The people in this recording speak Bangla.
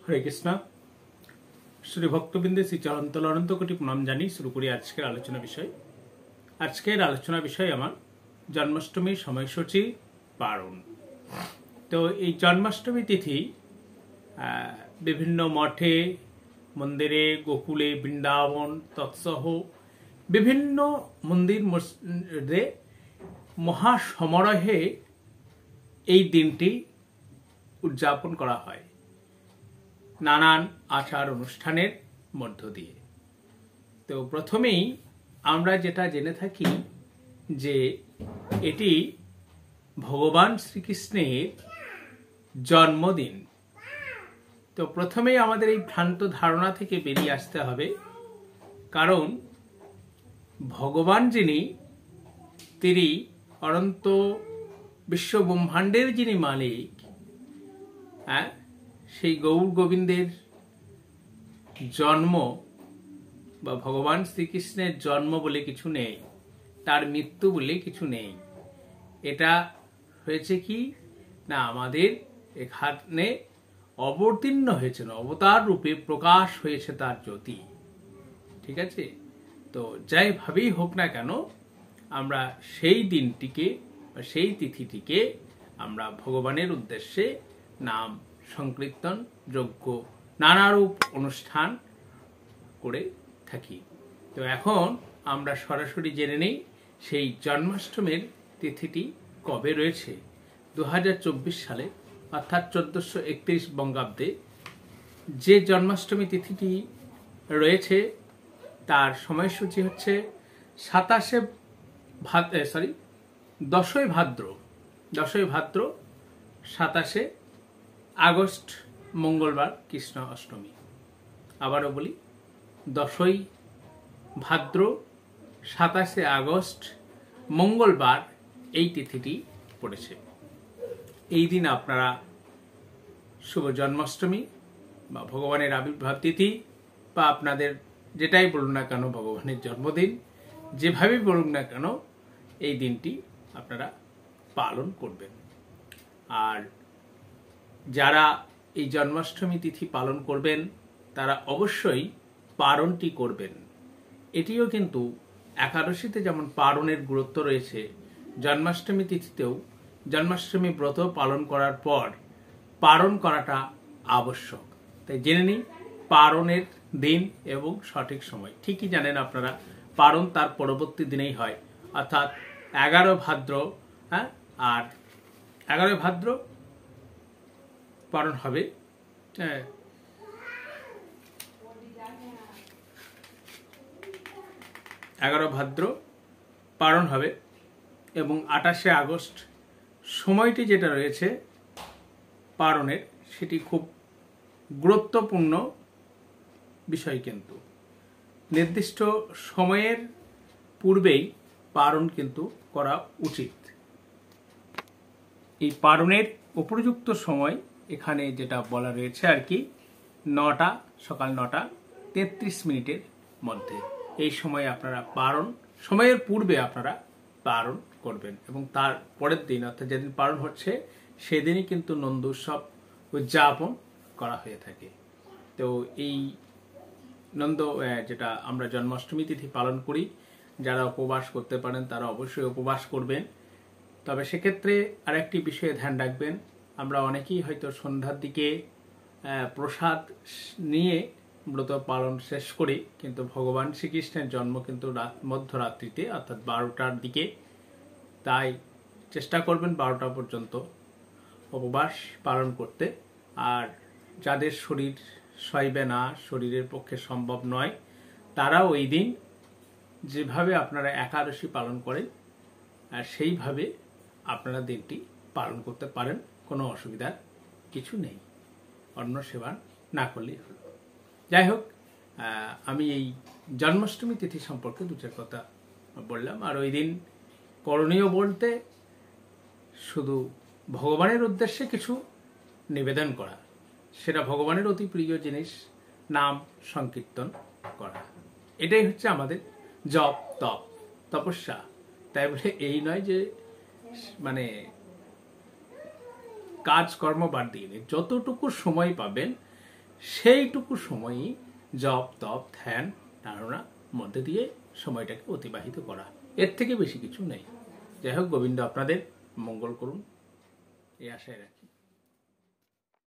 হরে কৃষ্ণ। শ্রী ভক্তবৃন্দে শ্রী চরন্তল অনন্ত কোটি প্রণাম জানি শুরু করি আজকের আলোচনা বিষয়। আজকের আলোচনা বিষয় আমার জন্মাষ্টমীর সময়সূচি পালন। তো এই জন্মাষ্টমী তিথি বিভিন্ন মঠে, মন্দিরে, গোকুলে, বৃন্দাবন তৎসহ বিভিন্ন মন্দির মসজিদে মহাসমারোহে এই দিনটি উদযাপন করা হয় নানান আচার অনুষ্ঠানের মধ্য দিয়ে। তো প্রথমেই আমরা যেটা জেনে থাকি যে এটি ভগবান শ্রীকৃষ্ণের জন্মদিন। তো প্রথমেই আমাদের এই ভ্রান্ত ধারণা থেকে বেরিয়ে আসতে হবে, কারণ ভগবান যিনি, তিনি অনন্ত বিশ্ব ব্রহ্মাণ্ডের যিনি মালিক, সেই গৌর গোবিন্দের জন্ম বা ভগবান শ্রীকৃষ্ণের জন্ম বলে কিছু নেই, তার মৃত্যু বলে কিছু নেই। এটা হয়েছে কি না, আমাদের এখানে অবতীর্ণ হয়েছেন, অবতার রূপে প্রকাশ হয়েছে তার জ্যোতি। ঠিক আছে? তো যাই ভাবেই হোক না কেন, আমরা সেই দিনটিকে বা সেই তিথিটিকে আমরা ভগবানের উদ্দেশ্যে নাম সংকীর্তন, যজ্ঞ, নানারূপ অনুষ্ঠান করে থাকি। তো এখন আমরা সরাসরি জেনে নেই সেই জন্মাষ্টমীর তিথিটি কবে রয়েছে। 2024 সালে অর্থাৎ 1431 বঙ্গাব্দে যে জন্মাষ্টমী তিথিটি রয়েছে তার সময়সূচি হচ্ছে 10ই ভাদ্র 27 আগস্ট মঙ্গলবার কৃষ্ণ অষ্টমী। আবারও বলি, 10ই ভাদ্র 27 আগস্ট মঙ্গলবার এই তিথিটি পড়েছে। এই দিন আপনারা শুভ জন্মাষ্টমী বা ভগবানের আবির্ভাব তিথি বা আপনাদের যেটাই বলুন না কেন, ভগবানের জন্মদিন যেভাবেই বলুন না কেন, এই দিনটি আপনারা পালন করবেন। আর যারা এই জন্মাষ্টমী তিথি পালন করবেন তারা অবশ্যই পারণটি করবেন। এটিও কিন্তু একাদশীতে যেমন পারণের গুরুত্ব রয়েছে, জন্মাষ্টমী তিথিতেও জন্মাষ্টমী ব্রত পালন করার পর পারণ করাটা আবশ্যক। তাই জেনে নিন পারণের দিন এবং সঠিক সময়। ঠিকই জানেন আপনারা, পারণ তার পরবর্তী দিনেই হয়, অর্থাৎ 11 ভাদ্র। আর 11 ভাদ্র পালন হবে, 11 ভাদ্র পালন হবে এবং 28 আগস্ট সময়টি যেটা রয়েছে পালনের, সেটি খুব গুরুত্বপূর্ণ বিষয়। কিন্তু নির্দিষ্ট সময়ের পূর্বেই পালন কিন্তু করা উচিত। এই পালনের উপযুক্ত সময় এখানে যেটা বলা রয়েছে আর কি, সকাল 9:33 মধ্যে। এই সময় আপনারা পালন, সময়ের পূর্বে আপনারা পালন করবেন এবং তার পরের দিন অর্থাৎ যেদিন পালন হচ্ছে সেদিনই কিন্তু নন্দ উৎসব উদযাপন করা হয়ে থাকে। তো এই যেটা আমরা জন্মাষ্টমী তিথি পালন করি, যারা উপবাস করতে পারেন তারা অবশ্যই উপবাস করবেন। তবে সেক্ষেত্রে আরেকটি বিষয়ে ধ্যান রাখবেন, আমরা অনেকেই হয়তো সন্ধ্যার দিকে প্রসাদ নিয়ে ব্রত পালন শেষ করি, কিন্তু ভগবান শ্রীকৃষ্ণের জন্ম কিন্তু মধ্যরাত্রিতে অর্থাৎ 12টার দিকে। তাই চেষ্টা করবেন 12টা পর্যন্ত উপবাস পালন করতে। আর যাদের শরীর সইবে না, শরীরের পক্ষে সম্ভব নয়, তারা ওই দিন যেভাবে আপনারা একাদশী পালন করেন আর সেইভাবে আপনারা দিনটি পালন করতে পারেন, কোনো অসুবিধার কিছু নেই, অন্ন সেবা না করলেই হলো। যাই হোক, আমি এই জন্মাষ্টমী তিথি সম্পর্কে দু চার কথা বললাম। আর ওই দিন করণীয় বলতে শুধু ভগবানের উদ্দেশ্যে কিছু নিবেদন করা, সেটা ভগবানের অতি প্রিয় জিনিস নাম সংকীর্তন করা। এটাই হচ্ছে আমাদের জপ, তপস্যা। তাই বলে এই নয় যে মানে কাজকর্ম বাদ দিয়ে যতটুকু সময় পাবেন সেইটুকু সময়ই জপ তপ ধ্যান ধারণার মধ্যে দিয়ে সময়টাকে অতিবাহিত করা, এর থেকে বেশি কিছু নেই। যাই হোক, গোবিন্দ আপনাদের মঙ্গল করুন এই আশায় রাখি।